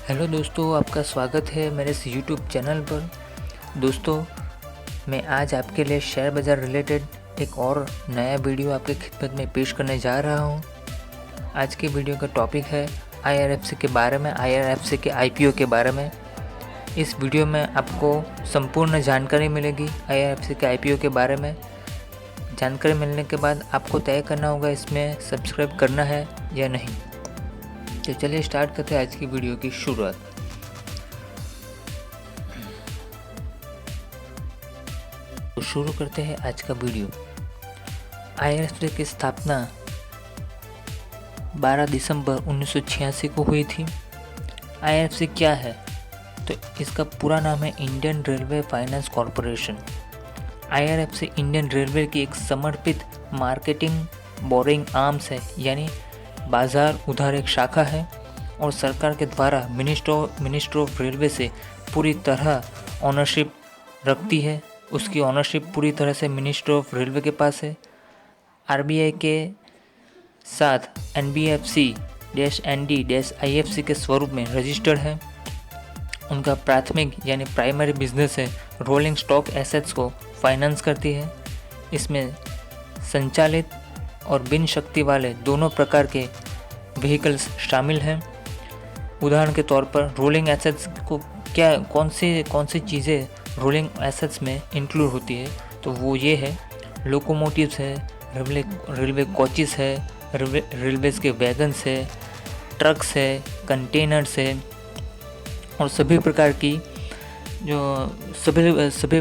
Hello दोस्तों, आपका स्वागत है मेरे इस यूट्यूब चैनल पर। दोस्तों, मैं आज आपके लिए शेयर बाज़ार रिलेटेड एक और नया वीडियो आपके खिदमत में पेश करने जा रहा हूं। आज के वीडियो का टॉपिक है IRFC के बारे में, IRFC के IPO के बारे में। इस वीडियो में आपको संपूर्ण जानकारी मिलेगी IRFC के IPO के बारे में। जानकारी मिलने के बाद आपको तय करना होगा इसमें सब्सक्राइब करना है या नहीं। तो चलिए स्टार्ट करते हैं आज की वीडियो की शुरुआत। तो शुरू करते हैं आज का वीडियो। IRFC की स्थापना 12 दिसंबर 1986 को हुई थी। IRFC क्या है? तो इसका पूरा नाम है Indian railway finance corporation. IRFC Indian railway की एक समर्पित मार्केटिंग बोरिंग आर्म्स है, यानी बाजार उधार एक शाखा है और सरकार के द्वारा मिनिस्टर ऑफ रेलवे से पूरी तरह ऑनरशिप रखती है। उसकी ऑनरशिप पूरी तरह से मिनिस्टर ऑफ रेलवे के पास है। RBI के साथ NBFC-ND-IFC के स्वरूप में रजिस्टर्ड है। उनका प्राथमिक यानी प्राइमरी बिजनेस है रोलिंग स्टॉक एसेट्स को फाइनेंस करती है। इसमें संचालित और बिन शक्ति वाले दोनों प्रकार के व्हीकल्स शामिल हैं। उदाहरण के तौर पर रोलिंग एसेट्स को कौन सी चीज़ें रोलिंग एसेट्स में इंक्लूड होती है, तो वो ये है, लोकोमोटिव्स है, रेलवे कोचेस है, रेलवेज़ के वैगन्स है, ट्रक्स है, कंटेनर्स है और सभी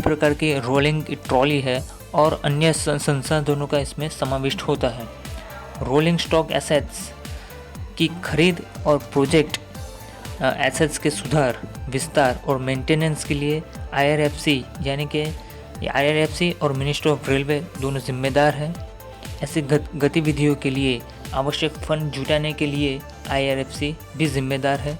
प्रकार की रोलिंग ट्रॉली है और अन्य संसाधनों का इसमें समाविष्ट होता है। रोलिंग स्टॉक एसेट्स की खरीद और प्रोजेक्ट एसेट्स के सुधार, विस्तार और मेंटेनेंस के लिए IRFC और मिनिस्टर ऑफ रेलवे दोनों जिम्मेदार हैं। ऐसी गतिविधियों के लिए आवश्यक फंड जुटाने के लिए IRFC भी जिम्मेदार है।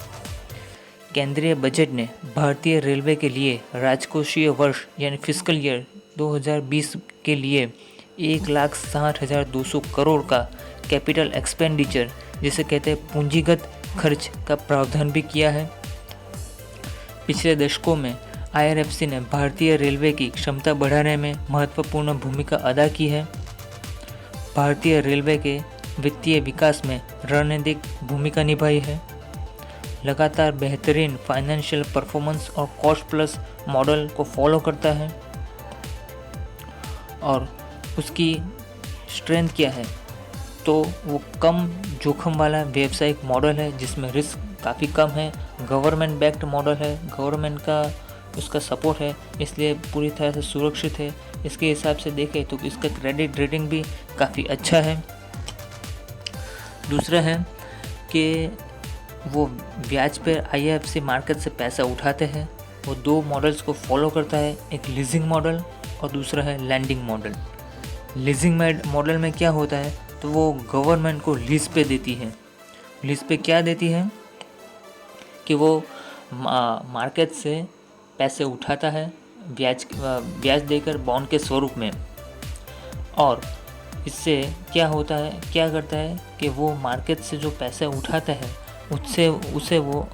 केंद्रीय बजट ने भारतीय रेलवे के लिए राजकोषीय वर्ष यानी फिस्कल ईयर 2020 के लिए 1,60,200 करोड़ का कैपिटल एक्सपेंडिचर, जिसे कहते हैं पूंजीगत खर्च, का प्रावधान भी किया है। पिछले दशकों में IRFC ने भारतीय रेलवे की क्षमता बढ़ाने में महत्वपूर्ण भूमिका अदा की है। भारतीय रेलवे के वित्तीय विकास में रणनीतिक भूमिका निभाई है। लगातार बेहतरीन फाइनेंशियल परफॉर्मेंस और कॉस्ट प्लस मॉडल को फॉलो करता है। और उसकी स्ट्रेंथ क्या है? तो वो कम जोखिम वाला व्यावसायिक मॉडल है जिसमें रिस्क काफ़ी कम है। गवर्नमेंट बैक्ड मॉडल है, गवर्नमेंट का उसका सपोर्ट है, इसलिए पूरी तरह से सुरक्षित है। इसके हिसाब से देखें तो इसका क्रेडिट रेटिंग भी काफ़ी अच्छा है। दूसरा है कि वो ब्याज पर IRFC मार्केट से पैसा उठाते हैं। वो दो मॉडल्स को फॉलो करता है, एक लीजिंग मॉडल और दूसरा है लैंडिंग मॉडल। लीजिंग मॉडल में क्या होता है, तो वो गवर्नमेंट को लीज पे देती है। लीज पे क्या देती है कि वो मार्केट से पैसे उठाता है ब्याज देकर बॉन्ड के स्वरूप में, और इससे क्या करता है कि वो मार्केट से जो पैसे उठाता है उसे वो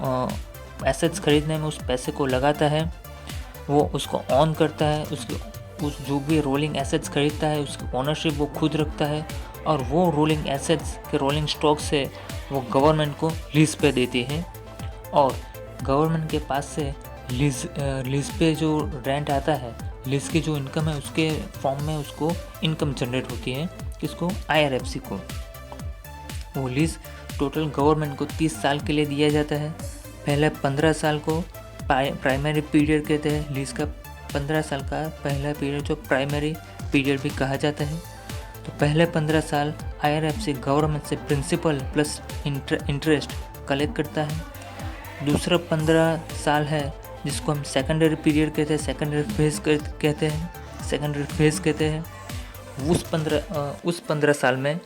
एसेट्स खरीदने में उस पैसे को लगाता है। वो उसको ऑन करता है, उस जो भी रोलिंग एसेट्स खरीदता है उसकी ओनरशिप वो खुद रखता है, और वो रोलिंग एसेट्स के रोलिंग स्टॉक से वो गवर्नमेंट को लीज पे देती है। और गवर्नमेंट के पास से लीज पे जो रेंट आता है, लीज की जो इनकम है, उसके फॉर्म में उसको इनकम जनरेट होती है। किसको? IRFC को। वो लीज टोटल गवर्नमेंट को 30 साल के लिए दिया जाता है। पहले 15 साल को प्राइमरी पीरियड कहते हैं। लीज का 15 साल का पहला पीरियड जो प्राइमरी पीरियड भी कहा जाता है। तो पहले 15 साल IRFC गवर्नमेंट से प्रिंसिपल प्लस इंटरेस्ट कलेक्ट करता है। दूसरा 15 साल है जिसको हम सेकेंडरी पीरियड कहते हैं, सेकेंडरी फेज कहते हैं। उस 15 साल में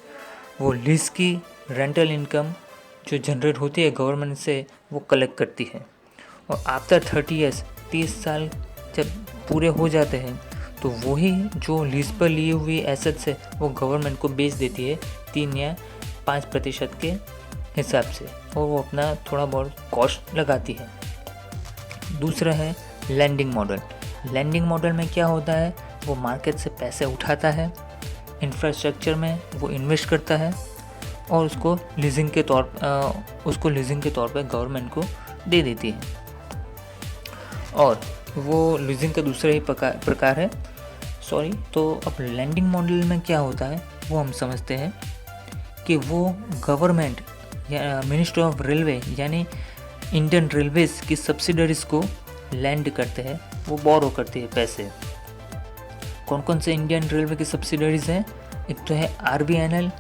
वो लीज की रेंटल इनकम जो जनरेट होती है गवर्नमेंट से, वो कलेक्ट करती है। और आफ्टर 30 ईयर्स, 30 साल जब पूरे हो जाते हैं, तो वही जो लीज पर लिए हुए एसेट्स है वो गवर्नमेंट को बेच देती है 3 या 5% के हिसाब से, और वो अपना थोड़ा बहुत कॉस्ट लगाती है। दूसरा है लैंडिंग मॉडल। लैंडिंग मॉडल में क्या होता है, वो मार्केट से पैसे उठाता है, इंफ्रास्ट्रक्चर में वो इन्वेस्ट करता है और उसको लीजिंग के तौर पे गवर्नमेंट को दे देती है। और वो लीजिंग का दूसरा ही प्रकार है। तो अब लैंडिंग मॉडल में क्या होता है वो हम समझते हैं कि वो गवर्नमेंट या मिनिस्ट्री ऑफ रेलवे यानी इंडियन रेलवेज की सब्सिडरीज को लैंड करते हैं, वो बोरो करते हैं पैसे। कौन कौन से इंडियन रेलवे की सब्सिडरीज हैं? एक तो है आरबीएनएल,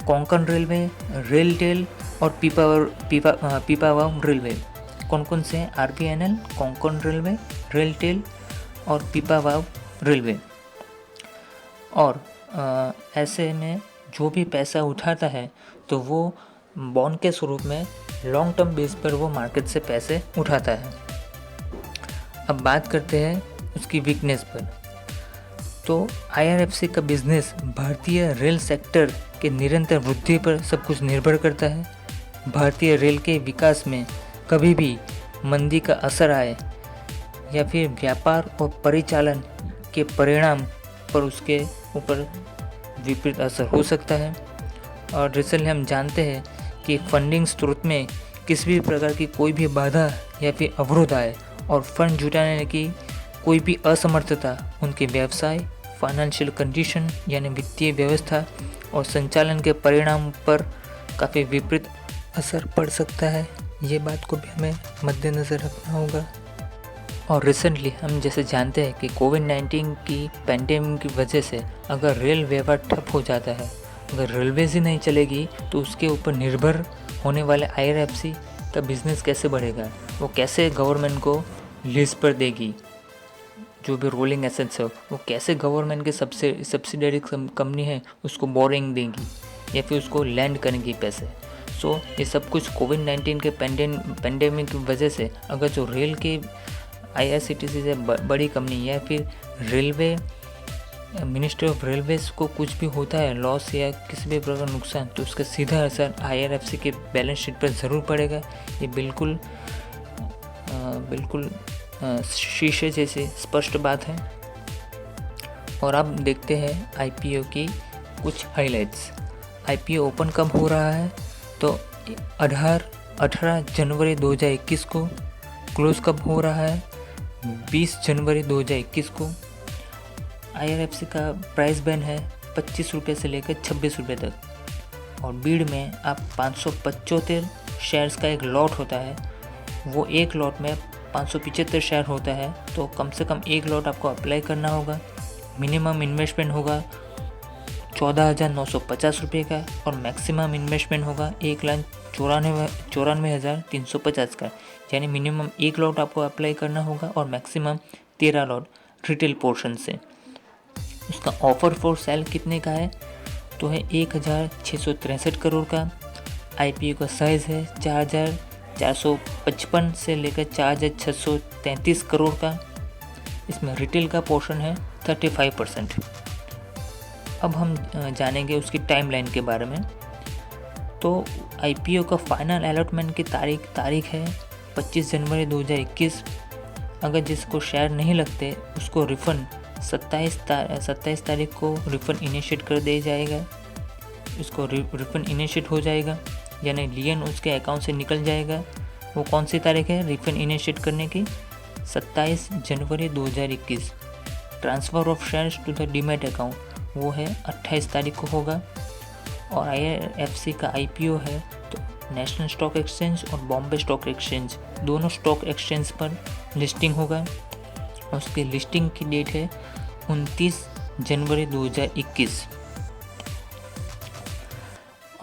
कोंकण रेलवे, रेलटेल और पीपावाव रेलवे। कौन कौन से हैं? आरबीएनएल, कोंकण रेलवे, रेलटेल और पीपावाव रेलवे। और ऐसे में जो भी पैसा उठाता है तो वो बॉन्ड के स्वरूप में लॉन्ग टर्म बेस पर वो मार्केट से पैसे उठाता है। अब बात करते हैं उसकी वीकनेस पर। तो आईआरएफसी का बिजनेस भारतीय रेल सेक्टर के निरंतर वृद्धि पर सब कुछ निर्भर करता है। भारतीय रेल के विकास में कभी भी मंदी का असर आए या फिर व्यापार और परिचालन के परिणाम पर उसके ऊपर विपरीत असर हो सकता है। और रिसेंटली हम जानते हैं कि फंडिंग स्रोत में किसी भी प्रकार की कोई भी बाधा या फिर अवरोध आए और फंड जुटाने की कोई भी असमर्थता उनके व्यवसाय, फाइनेंशियल कंडीशन यानी वित्तीय व्यवस्था और संचालन के परिणाम पर काफ़ी विपरीत असर पड़ सकता है। ये बात को भी हमें मद्देनज़र रखना होगा। और रिसेंटली हम जैसे जानते हैं कि कोविड-19 की पैंडेमिक की वजह से अगर रेल व्यवहार ठप हो जाता है, अगर रेलवेज ही नहीं चलेगी तो उसके ऊपर निर्भर होने वाले आईआरएफसी का बिज़नेस कैसे बढ़ेगा, वो कैसे गवर्नमेंट को लीज पर देगी, जो भी रोलिंग एसेट्स है वो कैसे गवर्नमेंट के सब्सिडरी कंपनी है उसको बोरिंग देंगी या फिर उसको लैंड करेंगी पैसे। ये सब कुछ कोविड-19 के पैंडेमिक की वजह से अगर जो रेल के आईआरसीटीसी से बड़ी कंपनी या फिर रेलवे मिनिस्ट्री ऑफ रेलवेज को कुछ भी होता है लॉस या किसी भी प्रकार नुकसान, तो उसका सीधा असर आईआरएफसी के बैलेंस शीट पर ज़रूर पड़ेगा। ये बिल्कुल शीशे जैसे स्पष्ट बात है। और अब देखते हैं आईपीओ की कुछ हाइलाइट्स। आईपीओ ओपन कब हो रहा है? तो 18 जनवरी 2021 को। क्लोज कब हो रहा है? 20 जनवरी 2021 को। आईआरएफसी का प्राइस बैंड है 25 रुपये से लेकर 26 रुपये तक। और बीड में आप 575 शेयर्स का एक लॉट होता है, वो एक लॉट में 575 शेयर होता है, तो कम से कम एक लॉट आपको अप्लाई करना होगा। मिनिमम इन्वेस्टमेंट होगा 14,950 रुपये का और मैक्सिमम इन्वेस्टमेंट होगा 1,94,350 का। यानी मिनिमम एक लॉट आपको अप्लाई करना होगा और मैक्सिमम 13 लॉट रिटेल पोर्शन से। उसका ऑफर फॉर सेल कितने का है? तो है 1,663 करोड़ का। आईपीओ का साइज़ है 4,455 से लेकर 4,633 करोड़ का। इसमें रिटेल का पोर्शन है 35%। अब हम जानेंगे उसकी टाइमलाइन के बारे में। तो आईपीओ का फाइनल अलॉटमेंट की तारीख है 25 जनवरी 2021। अगर जिसको शेयर नहीं लगते उसको रिफ़ंड 27 तारीख को रिफ़ंड इनिशिएट कर दिया जाएगा। उसको रिफ़ंड इनिशिएट हो जाएगा यानी लियन उसके अकाउंट से निकल जाएगा। वो कौन सी तारीख है रिफ़ंड इनिशिएट करने की? 27 जनवरी 2021। Transfer of shares to the demat account वो है 28 तारीख को होगा। और आईआरएफसी का आईपीओ है तो नेशनल स्टॉक एक्सचेंज और बॉम्बे स्टॉक एक्सचेंज दोनों स्टॉक एक्सचेंज पर लिस्टिंग होगा। और उसकी लिस्टिंग की डेट है 29 जनवरी 2021।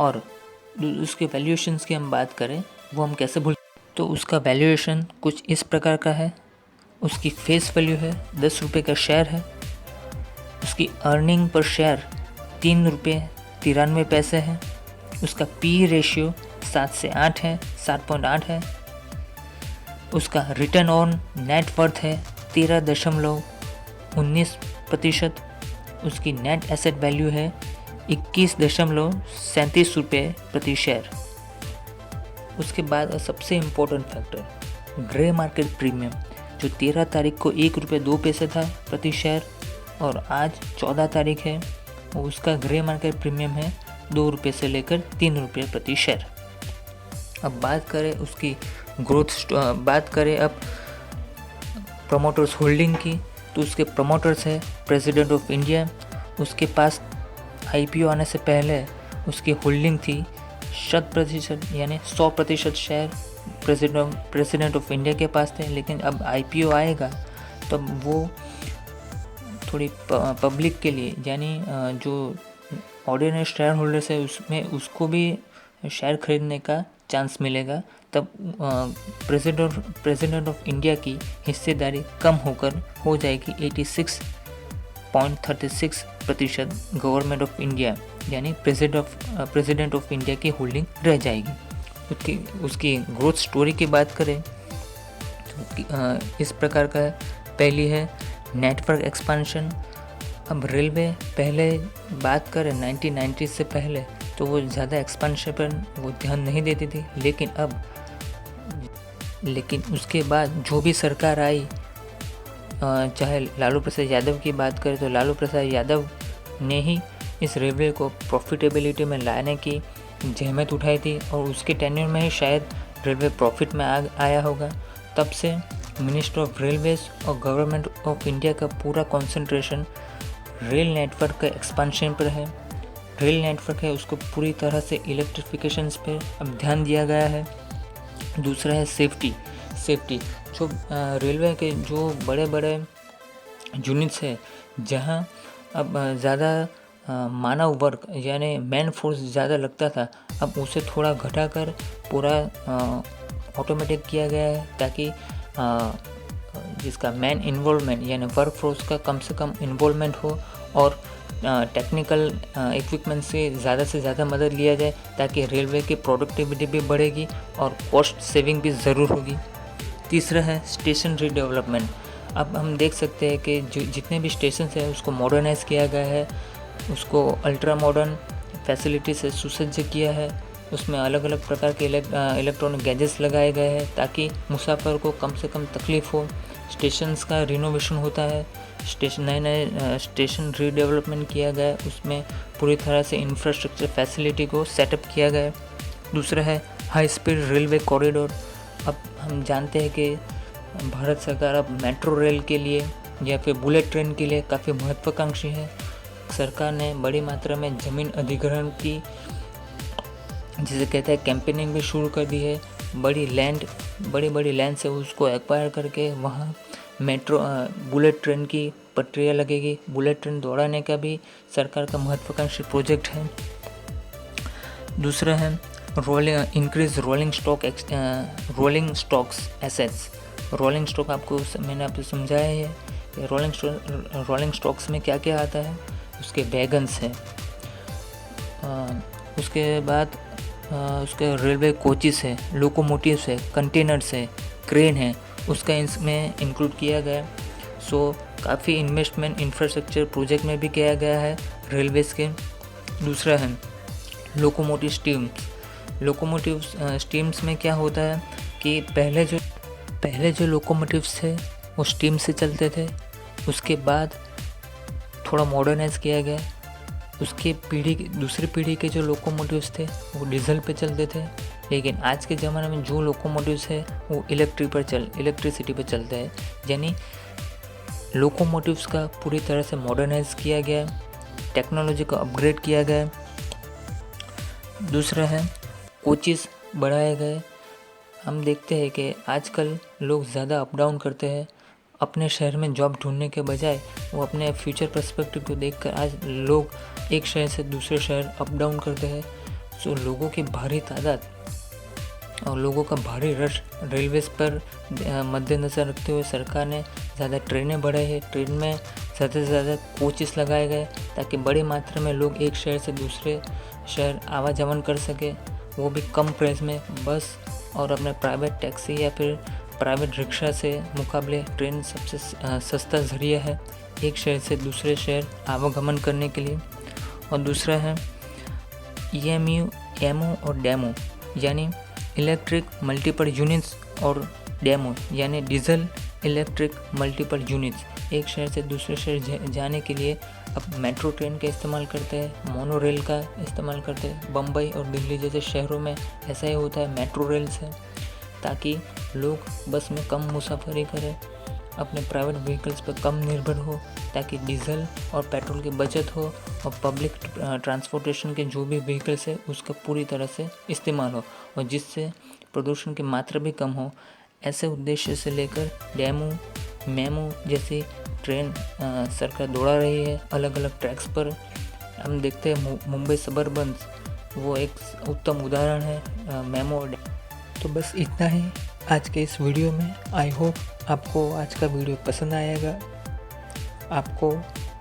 और उसके वैल्यूएशंस की हम बात करें वो हम कैसे भूल, तो उसका वैल्यूएशन कुछ इस प्रकार का है। उसकी फेस वैल्यू है 10 रुपये का शेयर है। उसकी अर्निंग पर शेयर 3 रुपये 93 पैसे है। उसका पी रेशियो 7 से 8 है, 7.8 है। उसका रिटर्न ऑन नेट वर्थ है 13.19%। उसकी नेट एसेट वैल्यू है 21.37 रुपये प्रति शेयर। उसके बाद सबसे important factor grey market premium, जो 13 तारीख को 1 रुपये 2 पैसे था प्रति शेयर और आज 14 तारीख है, उसका ग्रे मार्केट प्रीमियम है 2 रुपये से लेकर 3 रुपये प्रति शेयर। अब बात करें उसकी ग्रोथ, बात करें अब प्रमोटर्स होल्डिंग की, तो उसके प्रमोटर्स है प्रेसिडेंट ऑफ इंडिया। उसके पास IPO आने से पहले उसकी होल्डिंग थी 100% यानी 100% शेयर प्रेसिडेंट ऑफ इंडिया के पास थे। लेकिन अब IPO आएगा तब वो थोड़ी पब्लिक के लिए यानी जो ऑर्डिनरी शेयर होल्डर्स है उसमें उसको भी शेयर खरीदने का चांस मिलेगा। तब प्रेसिडेंट ऑफ इंडिया की हिस्सेदारी कम होकर हो जाएगी 86.36% गवर्नमेंट ऑफ इंडिया यानी प्रेसिडेंट ऑफ इंडिया की होल्डिंग रह जाएगी। उसकी ग्रोथ स्टोरी की बात करें तो इस प्रकार का पहली है नेटवर्क एक्सपांशन। अब रेलवे पहले बात करें 1990 से पहले तो वो ज़्यादा एक्सपांशन पर वो ध्यान नहीं देती थी, लेकिन उसके बाद जो भी सरकार आई, चाहे लालू प्रसाद यादव की बात करें तो लालू प्रसाद यादव ने ही इस रेलवे को प्रॉफिटेबिलिटी में लाने की जहमत उठाई थी और उसके टेन्योर में ही शायद रेलवे प्रॉफिट में आया होगा। तब से मिनिस्टर ऑफ रेलवेज और गवर्नमेंट ऑफ इंडिया का पूरा कंसंट्रेशन रेल नेटवर्क का एक्सपांशन पर है। रेल नेटवर्क है उसको पूरी तरह से इलेक्ट्रिफिकेशन पे अब ध्यान दिया गया है। दूसरा है सेफ्टी। जो रेलवे के जो बड़े बड़े यूनिट्स है जहां अब ज़्यादा मानव वर्क यानी मैन फोर्स ज़्यादा लगता था, अब उसे थोड़ा घटाकर पूरा ऑटोमेटिक किया गया है ताकि जिसका मैन इन्वॉल्वमेंट यानी वर्क फोर्स का कम से कम इन्वॉल्वमेंट हो और टेक्निकल इक्विपमेंट से ज़्यादा मदद लिया जाए ताकि रेलवे की प्रोडक्टिविटी भी बढ़ेगी और कॉस्ट सेविंग भी ज़रूर होगी। तीसरा है स्टेशन रीडेवलपमेंट। अब हम देख सकते हैं कि जितने भी स्टेशन हैं उसको मॉडर्नाइज़ किया गया है, उसको अल्ट्रा मॉडर्न फैसिलिटी से सुसज्ज किया है। उसमें अलग अलग प्रकार के इलेक्ट्रॉनिक गैजेट्स लगाए गए हैं ताकि मुसाफिर को कम से कम तकलीफ़ हो। स्टेशंस का रिनोवेशन होता है, नए स्टेशन रीडेवलपमेंट किया गया है, उसमें पूरी तरह से इंफ्रास्ट्रक्चर फैसिलिटी को सेटअप किया गया है। दूसरा है हाई स्पीड रेलवे कॉरिडोर। अब हम जानते हैं कि भारत सरकार अब मेट्रो रेल के लिए या फिर बुलेट ट्रेन के लिए काफ़ी महत्वाकांक्षी है। सरकार ने बड़ी मात्रा में ज़मीन अधिग्रहण की जिसे कहते हैं कैंपेनिंग भी शुरू कर दी है। बड़ी लैंड से उसको एक्वायर करके वहाँ मेट्रो बुलेट ट्रेन की पटरियाँ लगेगी। बुलेट ट्रेन दौड़ाने का भी सरकार का महत्वाकांक्षी प्रोजेक्ट है। दूसरा है increase rolling stocks assets. Rolling stock मैंने आपको समझाया है। रोलिंग स्टॉक्स में क्या क्या आता है, उसके वैगन्स हैं, उसके बाद उसके रेलवे कोचेस है, लोकोमोटिव्स है, कंटेनर्स है, क्रेन है, उसका इसमें इंक्लूड किया गया। सो काफ़ी इन्वेस्टमेंट इंफ्रास्ट्रक्चर प्रोजेक्ट में भी किया गया है रेलवेज के। दूसरा है लोकोमोटिव स्टीम्स में क्या होता है कि पहले जो लोकोमोटिव्स थे वो स्टीम से चलते थे, उसके बाद थोड़ा मॉडर्नाइज किया गया। उसके दूसरी पीढ़ी के जो लोकोमोटिव्स थे वो डीजल पे चलते थे, लेकिन आज के ज़माने में जो लोकोमोटिव्स है वो इलेक्ट्रिसिटी पे चलते हैं। यानी लोकोमोटिव्स का पूरी तरह से मॉडर्नाइज किया गया, टेक्नोलॉजी को अपग्रेड किया गया। दूसरा है कोचेस बढ़ाए गए। हम देखते हैं कि आजकल लोग ज़्यादा अप डाउन करते हैं, अपने शहर में जॉब ढूंढने के बजाय वो अपने फ्यूचर पर्सपेक्टिव को देखकर आज लोग एक शहर से दूसरे शहर अप डाउन करते हैं। सो लोगों की भारी तादाद और लोगों का भारी रश रेलवेज़ पर मद्देनज़र रखते हुए सरकार ने ज़्यादा ट्रेनें बढ़ाई है। ट्रेन में ज़्यादा से ज़्यादा कोचेस लगाए गए ताकि बड़ी मात्रा में लोग एक शहर से दूसरे शहर आवाजावन कर सके, वो भी कम प्राइस में। बस और अपने प्राइवेट टैक्सी या फिर प्राइवेट रिक्शा से मुकाबले ट्रेन सबसे सस्ता ज़रिया है एक शहर से दूसरे शहर आवागमन करने के लिए। और दूसरा है EMU, एमओ और डेमो, यानी इलेक्ट्रिक मल्टीपल यूनिट्स और डेमो यानी डीजल इलेक्ट्रिक मल्टीपल यूनिट्स। एक शहर से दूसरे शहर जाने के लिए अब मेट्रो ट्रेन का इस्तेमाल करते हैं, मोनो रेल का इस्तेमाल करते हैं। बम्बई और दिल्ली जैसे शहरों में ऐसा ही होता है, मेट्रो रेल से, ताकि लोग बस में कम मुसाफरी करें, अपने प्राइवेट व्हीकल्स पर कम निर्भर हो, ताकि डीजल और पेट्रोल की बचत हो और पब्लिक ट्रांसपोर्टेशन के जो भी व्हीकल्स है उसका पूरी तरह से इस्तेमाल हो और जिससे प्रदूषण की मात्रा भी कम हो। ऐसे उद्देश्य से लेकर डेमो मेमो जैसी ट्रेन सरकार दौड़ा रही है अलग अलग ट्रैक्स पर। हम देखते हैं मुंबई सबर्बन्स वो एक उत्तम उदाहरण है मेमो। तो बस इतना ही आज के इस वीडियो में। आई होप आपको आज का वीडियो पसंद आएगा। आपको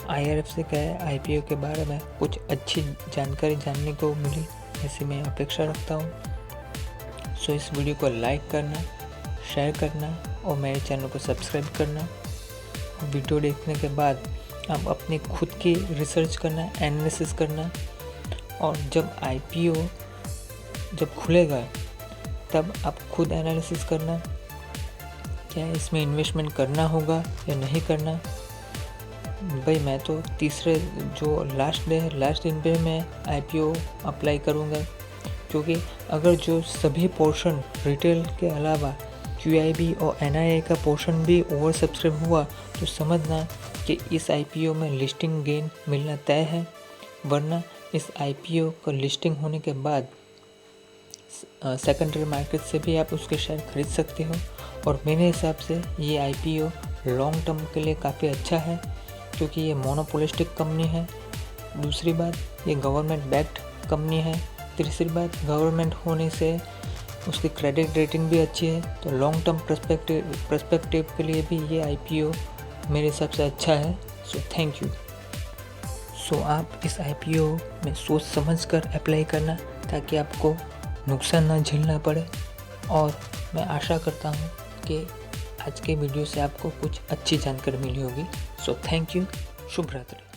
IRFC का IPO के बारे में कुछ अच्छी जानकारी जानने को मिली ऐसी मैं अपेक्षा रखता हूँ। सो इस वीडियो को लाइक करना, शेयर करना और मेरे चैनल को सब्सक्राइब करना। वीडियो देखने के बाद आप अपनी खुद की रिसर्च करना, एनालिसिस करना और जब IPO जब खुलेगा तब आप खुद एनालिसिस करना क्या इसमें इन्वेस्टमेंट करना होगा या नहीं करना। भाई मैं तो तीसरे जो लास्ट दिन पे मैं IPO अप्लाई करूँगा, क्योंकि अगर जो सभी पोर्शन रिटेल के अलावा QIB और NII का पोर्शन भी ओवर सब्सक्राइब हुआ तो समझना कि इस IPO में लिस्टिंग गेन मिलना तय है। वरना इस IPO का लिस्टिंग होने के बाद सेकेंडरी मार्केट से भी आप उसके शेयर खरीद सकते हो। और मेरे हिसाब से ये IPO लॉन्ग टर्म के लिए काफ़ी अच्छा है, क्योंकि ये मोनोपोलिस्टिक कंपनी है। दूसरी बात, ये गवर्नमेंट बैक्ड कंपनी है। तीसरी बात, गवर्नमेंट होने से उसकी क्रेडिट रेटिंग भी अच्छी है। तो लॉन्ग टर्म पर्सपेक्टिव के लिए भी ये IPO मेरे हिसाब से अच्छा है। So thank you. सो आप इस IPO में सोच समझ कर अप्लाई करना ताकि आपको नुकसान ना झेलना पड़े। और मैं आशा करता हूँ कि आज के वीडियो से आपको कुछ अच्छी जानकारी मिली होगी। So thank you. शुभ रात्रि।